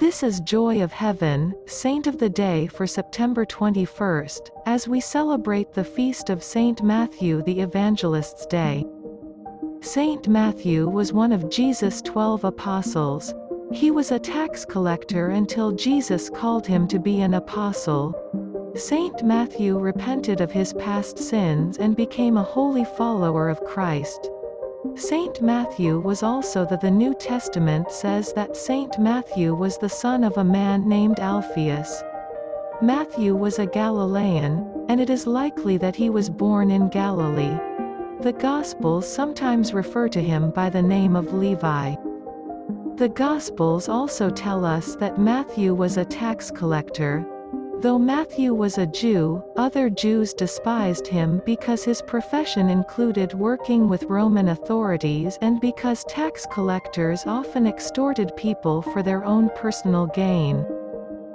This is Joy of Heaven, Saint of the Day for September 21st, as we celebrate the feast of Saint Matthew the Evangelist's Day. Saint Matthew was one of Jesus' 12 apostles. He was a tax collector until Jesus called him to be an apostle. Saint Matthew repented of his past sins and became a holy follower of Christ. Saint Matthew was also the New Testament says that Saint Matthew was the son of a man named Alpheus. Matthew was a Galilean, and it is likely that he was born in Galilee. The Gospels sometimes refer to him by the name of Levi. The Gospels also tell us that Matthew was a tax collector. Though Matthew was a Jew, other Jews despised him because his profession included working with Roman authorities and because tax collectors often extorted people for their own personal gain.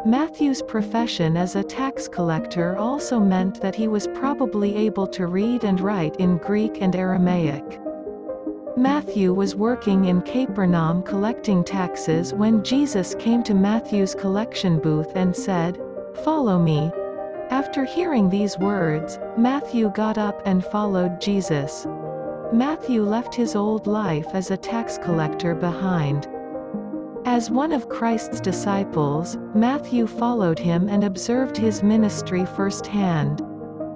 Matthew's profession as a tax collector also meant that he was probably able to read and write in Greek and Aramaic. Matthew was working in Capernaum collecting taxes when Jesus came to Matthew's collection booth and said, "Follow me." After hearing these words, Matthew got up and followed Jesus. Matthew left his old life as a tax collector behind. As one of Christ's disciples, Matthew followed him and observed his ministry firsthand.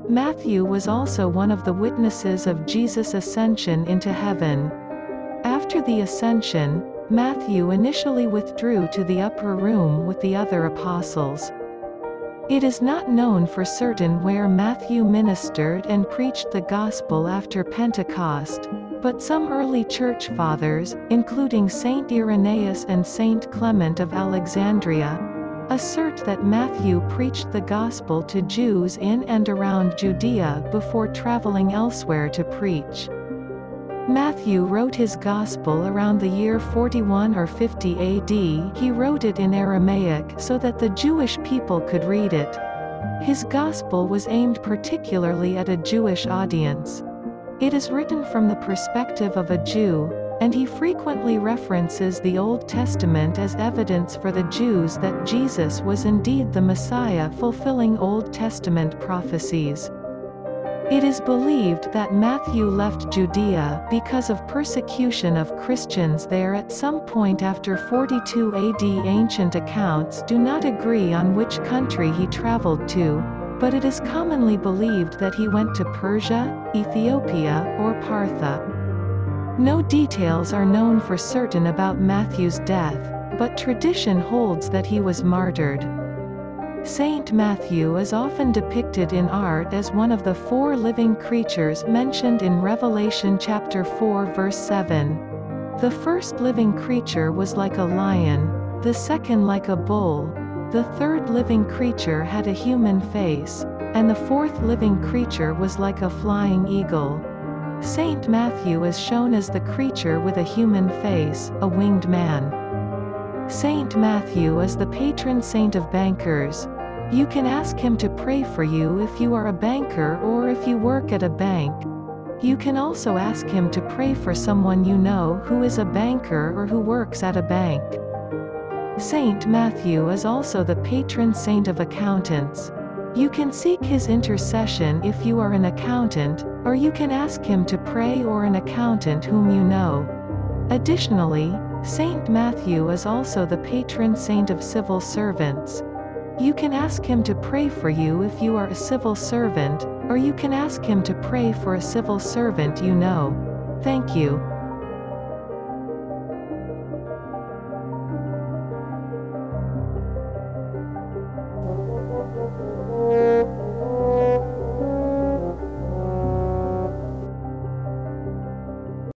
Matthew was also one of the witnesses of Jesus' ascension into heaven. After the ascension, Matthew initially withdrew to the upper room with the other apostles. It is not known for certain where Matthew ministered and preached the gospel after Pentecost, but some early church fathers, including Saint Irenaeus and Saint Clement of Alexandria, assert that Matthew preached the gospel to Jews in and around Judea before traveling elsewhere to preach. Matthew wrote his gospel around the year 41 or 50 AD. He wrote it in Aramaic so that the Jewish people could read it. His gospel was aimed particularly at a Jewish audience. It is written from the perspective of a Jew, and he frequently references the Old Testament as evidence for the Jews that Jesus was indeed the Messiah, fulfilling Old Testament prophecies. It is believed that Matthew left Judea because of persecution of Christians there at some point after 42 AD. Ancient accounts do not agree on which country he traveled to, but it is commonly believed that he went to Persia, Ethiopia, or Partha. No details are known for certain about Matthew's death, but tradition holds that he was martyred. Saint Matthew is often depicted in art as one of the 4 living creatures mentioned in Revelation chapter 4 verse 7. The first living creature was like a lion, the second like a bull, the third living creature had a human face, and the fourth living creature was like a flying eagle. Saint Matthew is shown as the creature with a human face, a winged man. Saint Matthew is the patron saint of bankers. You can ask him to pray for you if you are a banker or if you work at a bank. You can also ask him to pray for someone you know who is a banker or who works at a bank. Saint Matthew is also the patron saint of accountants. You can seek his intercession if you are an accountant, or you can ask him to pray or an accountant whom you know. Additionally, Saint Matthew is also the patron saint of civil servants. You can ask him to pray for you if you are a civil servant, or you can ask him to pray for a civil servant you know. Thank you.